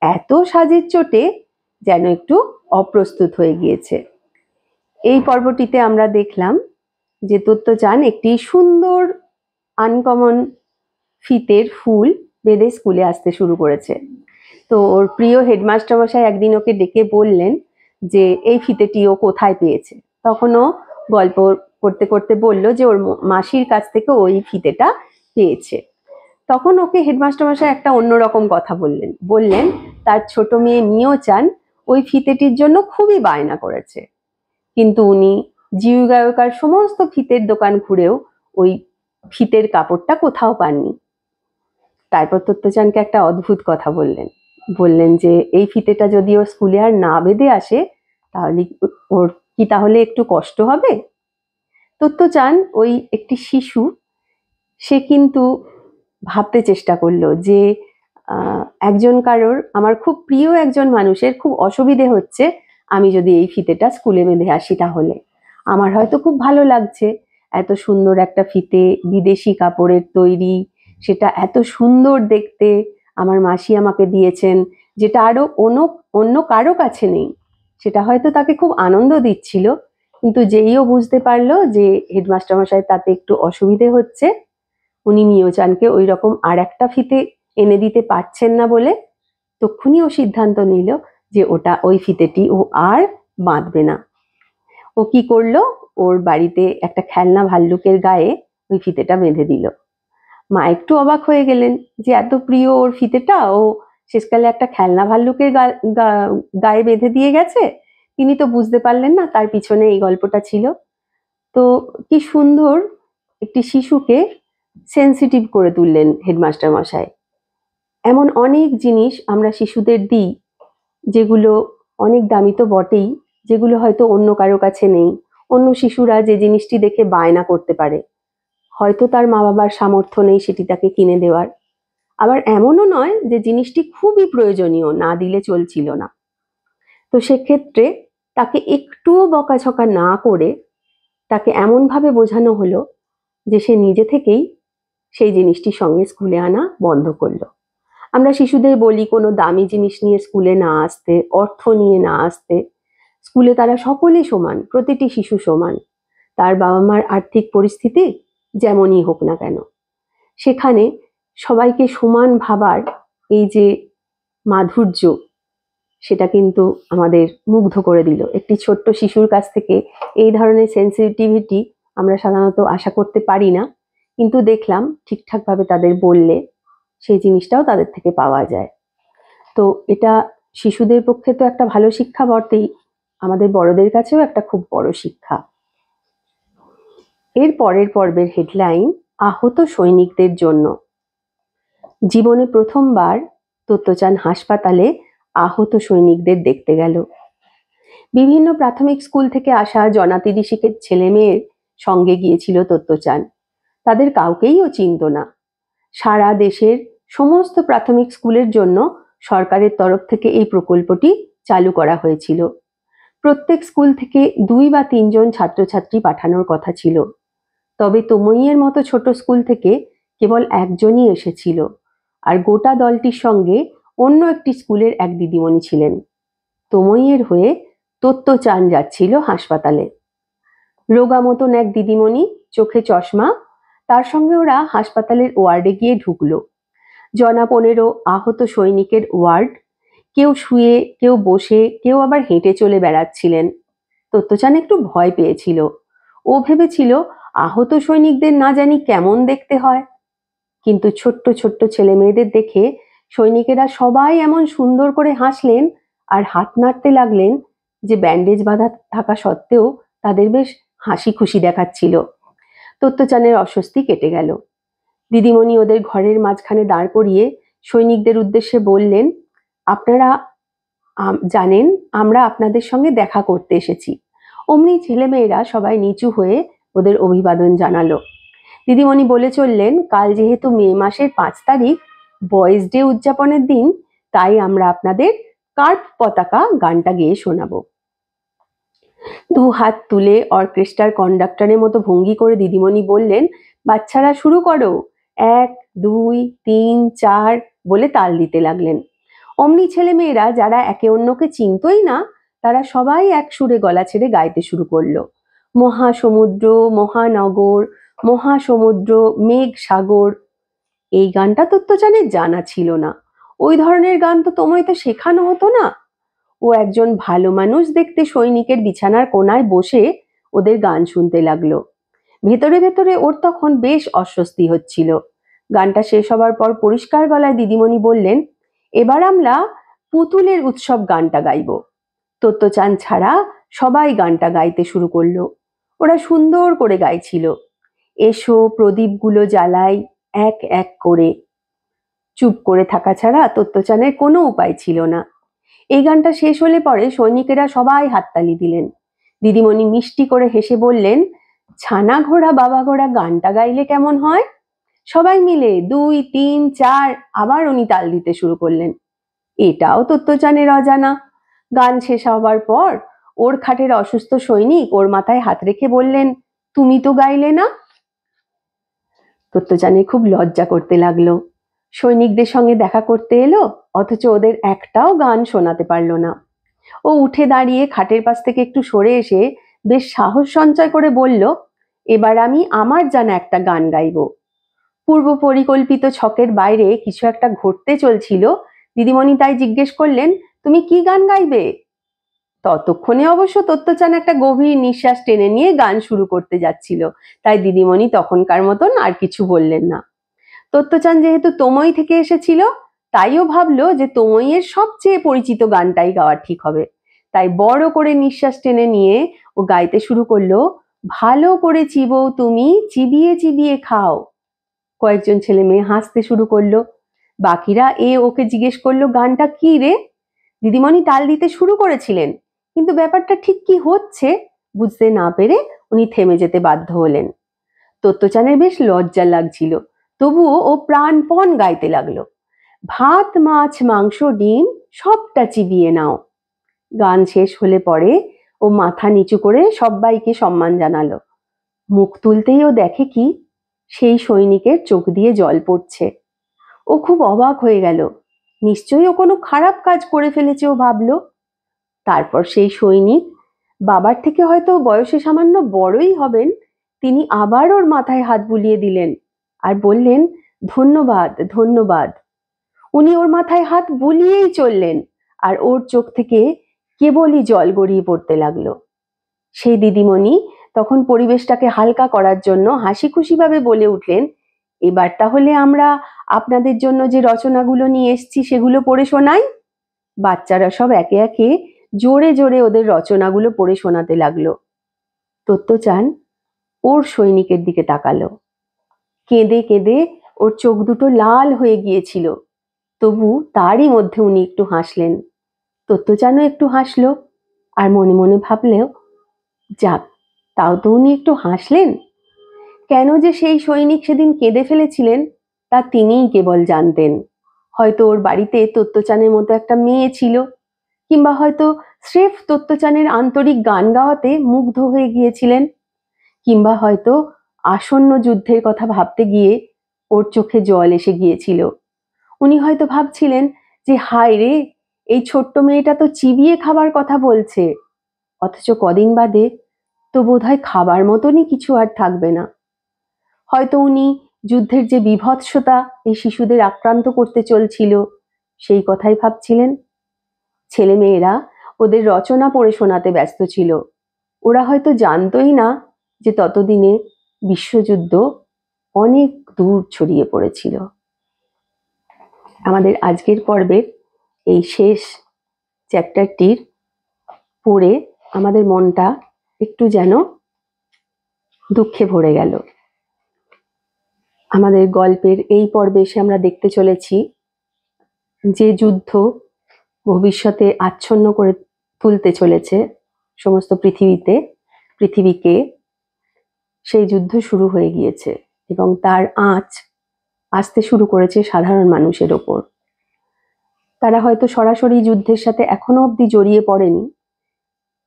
এত সাজের চোটে যেন একটু অপ্রস্তুত হয়ে গিয়েছে। এই পর্বটিতে আমরা দেখলাম যে তত্ত্বচান একটি সুন্দর আনকমন ফিতের ফুল বেঁধে স্কুলে আসতে শুরু করেছে। তো ওর প্রিয় হেডমাস্টার মশাই একদিন ওকে ডেকে বললেন যে এই ফিতেটি ও কোথায় পেয়েছে। তখন ও গল্প করতে করতে বলল যে ওর মাসির কাছ থেকে ওই ফিতেটা পেয়েছে। তখন ওকে হেডমাস্টার মশাই একটা অন্যরকম কথা বললেন তার ছোট মেয়ে মিয়চান ওই ফিতেটির জন্য খুবই বায়না করেছে, কিন্তু উনি জিউ গায়কার সমস্ত ফিতের দোকান ঘুরেও ওই ফিতের কাপড়টা কোথাও পাননি। তারপর তত্ত্বচানকে একটা অদ্ভুত কথা বললেন যে এই ফিতেটা যদি ও স্কুলে আর না বেঁধে আসে তাহলে ওর কি তাহলে একটু কষ্ট হবে? তত্ত্বচান ওই একটি শিশু, সে কিন্তু ভাবতে চেষ্টা করলো যে একজন কারোর, আমার খুব প্রিয় একজন মানুষের খুব অসুবিধে হচ্ছে, আমি যদি এই ফিতেটা স্কুলে বেঁধে আসি তাহলে আমার হয়তো খুব ভালো লাগছে। এত সুন্দর একটা ফিতে, বিদেশি কাপড়ের তৈরি, সেটা এত সুন্দর দেখতে, আমার মাসি আমাকে দিয়েছেন, যেটা আরো অন্য কারো কাছে নেই, সেটা হয়তো তাকে খুব আনন্দ দিচ্ছিল। কিন্তু যেইও বুঝতে পারলো যে হেডমাস্টার মশাই তাতে একটু অসুবিধে হচ্ছে, উনি মিয়চানকে ওই রকম আর একটা ফিতে এনে দিতে পারছেন না বলে তক্ষুনি ও সিদ্ধান্ত নিল যে ওই ফিতেটি ও আর বাঁধবে না। ও কি করলো, ওর বাড়িতে একটা খেলনা ভাল্লুকের গায়ে ওই ফিতেটা বেঁধে দিল। মা একটু অবাক হয়ে গেলেন যে এত প্রিয় ওর ফিতেটা ও শেষকালে একটা খেলনা ভাল্লুকের গায়ে বেঁধে দিয়ে গেছে। তিনি তো বুঝতে পারলেন না তার পিছনে এই গল্পটা ছিল। তো কি সুন্দর একটি শিশুকে সেন্সিটিভ করে তুললেন হেডমাস্টার মশাই। এমন অনেক জিনিস আমরা শিশুদের দিই যেগুলো অনেক দামি তো বটেই, যেগুলো হয়তো অন্য কারো কাছে নেই। অন্য শিশুরা যে জিনিসটি দেখে বায়না করতে পারে, হয়তো তার মা বাবার সামর্থ্য নেই সেটি তাকে কিনে দেওয়ার। আবার এমনও নয় যে জিনিসটি খুবই প্রয়োজনীয়, না দিলে চলছিল না। তো সেক্ষেত্রে তাকে একটুও বকাঝকা না করে তাকে এমনভাবে বোঝানো হলো যে সে নিজে থেকেই সেই জিনিসটি সঙ্গে স্কুলে আনা বন্ধ করলো। আমরা শিশুদের বলি কোনো দামি জিনিস নিয়ে স্কুলে না আসতে, অর্থ নিয়ে না আসতে। স্কুলে তারা সকলে সমান, প্রতিটি শিশু সমান, তার বাবা মার আর্থিক পরিস্থিতি যেমনই হোক না কেন। সেখানে সবাইকে সমান ভাবার এই যে মাধুর্য, সেটা কিন্তু আমাদের মুগ্ধ করে দিল। একটি ছোট্ট শিশুর কাছ থেকে এই ধরনের সেন্সিটিভিটি আমরা সাধারণত আশা করতে পারি না, কিন্তু দেখলাম ঠিকঠাকভাবে তাদের বললে সেই জিনিসটাও তাদের থেকে পাওয়া যায়। তো এটা শিশুদের পক্ষে তো একটা ভালো শিক্ষা বটেই, আমাদের বড়দের কাছেও একটা খুব বড় শিক্ষা। এর পরের পর্বের হেডলাইন, আহত সৈনিকদের জন্য। জীবনে প্রথমবার তত্ত্বচান হাসপাতালে আহত সৈনিকদের দেখতে গেল। বিভিন্ন প্রাথমিক স্কুল থেকে আসা জনা ৩০ ছেলে মেয়ের সঙ্গে গিয়েছিল তত্ত্বচান। তাদের কাউকেই ও চিনত না। সারা দেশের সমস্ত প্রাথমিক স্কুলের জন্য সরকারের তরফ থেকে এই প্রকল্পটি চালু করা হয়েছিল। প্রত্যেক স্কুল থেকে 2 বা 3 জন ছাত্রছাত্রী পাঠানোর কথা ছিল, তবে তমইয়ের মতো ছোট স্কুল থেকে কেবল একজনই এসেছিল, আর গোটা দলটির সঙ্গে অন্য একটি স্কুলের এক দিদিমণি ছিলেন। তমইয়ের হয়ে তত্ত্বচান যাচ্ছিল হাসপাতালে। রোগা মতন এক দিদিমণি, চোখে চশমা, তার সঙ্গে ওরা হাসপাতালের ওয়ার্ডে গিয়ে ঢুকলো। 15 আহত সৈনিকের ওয়ার্ড। কেউ শুয়ে, কেউ বসে, কেউ আবার হেঁটে চলে বেড়াচ্ছিলেন। তত্ত্বচান একটু ভয় পেয়েছিল। ও ভেবেছিল আহত সৈনিকদের না জানি কেমন দেখতে হয়, কিন্তু ছোট্ট ছোট্ট ছেলে মেয়েদের দেখে সৈনিকেরা সবাই এমন সুন্দর করে হাসলেন আর হাত নাড়তে লাগলেন যে ব্যান্ডেজ বাঁধা থাকা সত্ত্বেও তাদের বেশ হাসি খুশি দেখাচ্ছিল। তত্ত্বচানের অস্বস্তি কেটে গেল। দিদিমণি ওদের ঘরের মাঝখানে দাঁড় করিয়ে সৈনিকদের উদ্দেশ্যে বললেন, আপনারা জানেন আমরা আপনাদের সঙ্গে দেখা করতে এসেছি। অমনি ছেলেমেয়েরা সবাই নিচু হয়ে ওদের অভিবাদন জানালো। দিদিমণি বলে চললেন, কাল যেহেতু মে মাসের 5 তারিখ বয়েজ ডে উদযাপনের দিন, তাই আমরা আপনাদের কার্প পতাকা গানটা গেয়ে শোনাবো। 2 হাত তুলে অর্কেস্ট্রার কন্ডাক্টরের মতো ভঙ্গি করে দিদিমণি বললেন, বাচ্চারা শুরু করো, 1 2 3 4 বলে তাল দিতে লাগলেন। অমনি ছেলেমেয়েরা যারা একে অন্যকে চিনতই না, তারা সবাই এক সুরে গলা ছেড়ে গাইতে শুরু করলো। মহাসমুদ্র মহানগর, মহাসমুদ্র মেঘ সাগর। এই গানটা তত্ত্বচানের জানা ছিল না। ওই ধরনের গান তো তোমায় শেখানো হতো না। ও একজন ভালো মানুষ দেখতে সৈনিকের বিছানার কোনায় বসে ওদের গান শুনতে লাগলো। ভেতরে ভেতরে ওর তখন বেশ অস্বস্তি হচ্ছিল। গানটা শেষ হবার পর পরিষ্কার গলায় দিদিমণি বললেন, এবার আমরা পুতুলের উৎসব গানটা গাইব। তত্ত্বচান ছাড়া সবাই গানটা গাইতে শুরু করলো। ওরা সুন্দর করে গাইছিল, এসো প্রদীপগুলো জ্বালাই এক এক করে। চুপ করে থাকা ছাড়া তত্ত্বচানের কোনো উপায় ছিল না। এই গানটা শেষ হলে পরে সৈনিকেরা সবাই হাততালি দিলেন। দিদিমণি মিষ্টি করে হেসে বললেন, ছানা ঘোড়া বাবা ঘোড়া গানটা গাইলে কেমন হয়? সবাই মিলে 2 3 4 আবার উনি তাল দিতে শুরু করলেন। এটাও তত্ত্বচানের অজানা। গান শেষ হবার পর ওর খাটের অসুস্থ সৈনিক ওর মাথায় হাত রেখে বললেন, তুমি তো গাইলে না। তত্ত্বচানের খুব লজ্জা করতে লাগলো। সৈনিকদের সঙ্গে দেখা করতে এলো, অথচ ওদের একটাও গান শোনাতে পারলো না। ও উঠে দাঁড়িয়ে খাটের পাশ থেকে একটু সরে এসে বেশ সাহস সঞ্চয় করে বলল, এবার আমি আমার জানা একটা গান গাইব। পূর্ব পরিকল্পিত ছকের বাইরে কিছু একটা ঘটতে চলছিল। দিদিমণি তাই জিজ্ঞেস করলেন, তুমি কি গান গাইবে? ততক্ষণে অবশ্য তত্ত্বচান একটা গভীর নিঃশ্বাস টেনে নিয়ে গান শুরু করতে যাচ্ছিল, তাই দিদিমণি তখনকার মতন আর কিছু বললেন না। তত্ত্বচান যেহেতু তমই থেকে এসেছিল, তাইও ভাবলো যে তমইয়ের সবচেয়ে পরিচিত গানটাই গাওয়া ঠিক হবে। তাই বড় করে নিঃশ্বাস টেনে নিয়ে ও গাইতে শুরু করলো, ভালো করে চিবো তুমি চিবিয়ে চিবিয়ে খাও। কয়েকজন ছেলে মেয়ে হাসতে শুরু করলো। বাকিরা ওকে জিজ্ঞেস করলো, গানটা কি রে? দিদিমণি তাল দিতে শুরু করেছিলেন, কিন্তু ব্যাপারটা ঠিক কি হচ্ছে বুঝতে না পেরে উনি থেমে যেতে বাধ্য হলেন। তত্ত্বচানের বেশ লজ্জা লাগছিল, তবুও ও প্রাণপণ গাইতে লাগলো, ভাত মাছ মাংস ডিম সবটা চিবিয়ে নাও। গান শেষ হলে পরে ও মাথা নিচু করে সবাইকে সম্মান জানালো। মুখ তুলতেই ও দেখে কি, সেই সৈনিকের চোখ দিয়ে জল পড়ছে। ও খুব অবাক হয়ে গেল। নিশ্চয়ই ও কোনো খারাপ কাজ করে ফেলেছে ও ভাবলো। তারপর সেই সৈনিক, বাবার থেকে হয়তো বয়সে সামান্য বড়ই হবেন, তিনি আবার ওর মাথায় হাত বুলিয়ে দিলেন আর বললেন, ধন্যবাদ ধন্যবাদ। উনি ওর মাথায় হাত বুলিয়েই চললেন, আর ওর চোখ থেকে কেবলই জল গড়িয়ে পড়তে লাগলো। সেই দিদিমণি তখন পরিবেশটাকে হালকা করার জন্য হাসি খুশি ভাবে বলে উঠলেন, এবার তাহলে আমরা আপনাদের জন্য যে রচনাগুলো নিয়ে এসেছি সেগুলো পড়ে শোনাই। বাচ্চারা সব একে একে জোরে জোরে ওদের রচনাগুলো পড়ে শোনাতে লাগলো। তত্ত্বচান ওর সৈনিকের দিকে তাকালো। কেঁদে কেঁদে ওর চোখ দুটো লাল হয়ে গিয়েছিল, তবু তারই মধ্যে উনি একটু হাসলেন। তত্ত্বচানও একটু হাসলো, আর মনে মনে ভাবলেও, যাক, তাও তো উনি একটু হাসলেন। কেন যে সেই সৈনিক সেদিন কেঁদে ফেলেছিলেন তা তিনিই কেবল জানতেন। হয়তো ওর বাড়িতে তোত্তচানের মতো একটা মেয়ে ছিল, কিংবা হয়তো স্রেফ তোত্তচানের আন্তরিক গান গাওয়াতে মুগ্ধ হয়ে গিয়েছিলেন, কিংবা হয়তো আসন্ন যুদ্ধের কথা ভাবতে গিয়ে ওর চোখে জল এসে গিয়েছিল। উনি হয়তো ভাবছিলেন যে হায় রে, এই ছোট্ট মেয়েটা তো চিবিয়ে খাবার কথা বলছে, অথচ কদিন বাদে তো বোধহয় খাবার মতনই কিছু আর থাকবে না। হয়তো উনি যুদ্ধের যে বীভৎসতা এই শিশুদের আক্রান্ত করতে চলছিল সেই কথাই ভাবছিলেন। ছেলে মেয়েরা ওদের রচনা পড়ে শোনাতে ব্যস্ত ছিল। ওরা হয়তো জানতোই না যে ততদিনে বিশ্বযুদ্ধ অনেক দূর ছড়িয়ে পড়েছিল। আমাদের আজকের পর্বের এই শেষ চ্যাপ্টারটির পড়ে আমাদের মনটা একটু যেন দুঃখে ভরে গেল। আমাদের গল্পের এই পর্বে এসে আমরা দেখতে চলেছি যে যুদ্ধ ভবিষ্যতে আচ্ছন্ন করে তুলতে চলেছে সমস্ত পৃথিবীকে, সেই যুদ্ধ শুরু হয়ে গিয়েছে এবং তার আঁচ আসতে শুরু করেছে সাধারণ মানুষের ওপর। তারা হয়তো সরাসরি যুদ্ধের সাথে এখনো অবধি জড়িয়ে পড়েনি,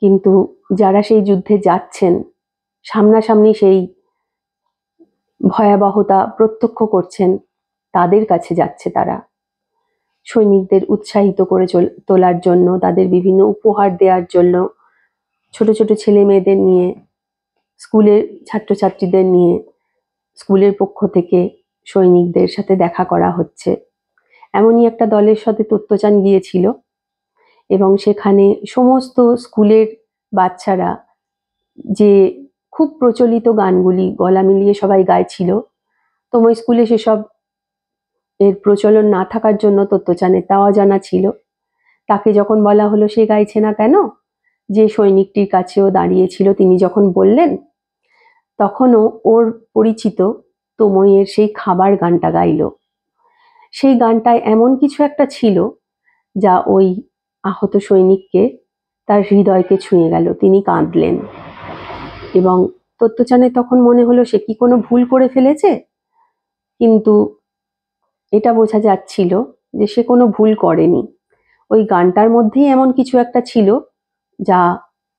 কিন্তু যারা সেই যুদ্ধে যাচ্ছেন, সামনাসামনি সেই ভয়াবহতা প্রত্যক্ষ করছেন, তাদের কাছে যাচ্ছে তারা। সৈনিকদের উৎসাহিত করে তোলার জন্য, তাদের বিভিন্ন উপহার দেওয়ার জন্য, ছোট ছোট ছেলে মেয়েদের নিয়ে, স্কুলের ছাত্রছাত্রীদের নিয়ে স্কুলের পক্ষ থেকে সৈনিকদের সাথে দেখা করা হচ্ছে। এমনই একটা দলের সাথে তোত্তচান গিয়েছিল এবং সেখানে সমস্ত স্কুলের বাচ্চারা যে খুব প্রচলিত গানগুলি গলা মিলিয়ে সবাই গাইছিল, তোমার স্কুলে সেসব এর প্রচলন না থাকার জন্য তোত্তচানের তা অজানা ছিল। তাকে যখন বলা হলো সে গাইছে না কেন, যে সৈনিকটির কাছেও দাঁড়িয়েছিল তিনি যখন বললেন, তখনও ওর পরিচিত তোময়ের সেই খাবার গানটা গাইল। সেই গানটায় এমন কিছু একটা ছিল যা ওই আহত সৈনিককে, তার হৃদয়কে ছুঁয়ে গেল। তিনি কাঁদলেন এবং তোত্তচানের তখন মনে হলো সে কি কোনো ভুল করে ফেলেছে, কিন্তু এটা বোঝা যাচ্ছিল যে সে কোনো ভুল করেনি। ওই গানটার মধ্যেই এমন কিছু একটা ছিল যা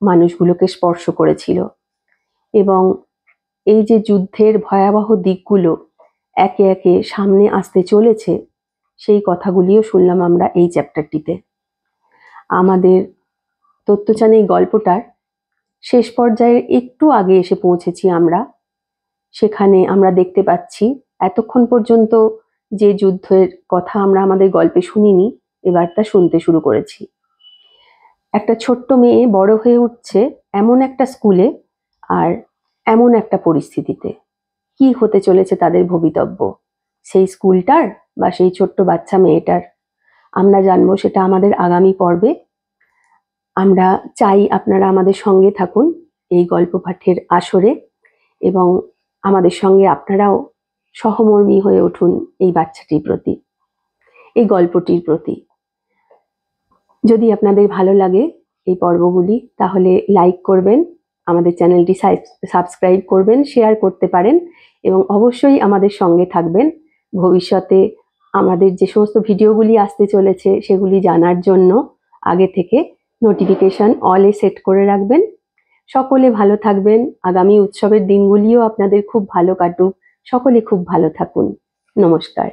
মানুষগুলোকে স্পর্শ করেছিল। এবং এই যে যুদ্ধের ভয়াবহ দিকগুলো একে একে সামনে আসতে চলেছে, সেই কথাগুলিও শুনলাম আমরা এই চ্যাপ্টারটিতে। আমাদের তোত্তচান এই গল্পটার শেষ পর্যায়ে একটু আগে এসে পৌঁছেছি আমরা। সেখানে আমরা দেখতে পাচ্ছি এতক্ষণ পর্যন্ত যে যুদ্ধের কথা আমরা আমাদের গল্পে শুনিনি, এবার তা শুনতে শুরু করেছি। একটা ছোট্ট মেয়ে বড় হয়ে উঠছে এমন একটা স্কুলে আর এমন একটা পরিস্থিতিতে। কি হতে চলেছে তাদের ভবিতব্য, সেই স্কুলটার বা সেই ছোট্ট বাচ্চা মেয়েটার, আমরা জানবো সেটা আমাদের আগামী পর্বে। আমরা চাই আপনারা আমাদের সঙ্গে থাকুন এই গল্প পাঠের আসরে এবং আমাদের সঙ্গে আপনারাও সহমর্মী হয়ে উঠুন এই বাচ্চাটির প্রতি, এই গল্পটির প্রতি। যদি আপনাদের ভালো লাগে এই পর্বগুলি, তাহলে লাইক করবেন, আমাদের চ্যানেলটি সাবস্ক্রাইব করবেন, শেয়ার করতে পারেন এবং অবশ্যই আমাদের সঙ্গে থাকবেন। ভবিষ্যতে আমাদের যে সমস্ত ভিডিওগুলি আসতে চলেছে সেগুলি জানার জন্য আগে থেকে নোটিফিকেশন অলে সেট করে রাখবেন। সকলে ভালো থাকবেন, আগামী উৎসবের দিনগুলিও আপনাদের খুব ভালো কাটুক, সকলে খুব ভালো থাকুন। নমস্কার।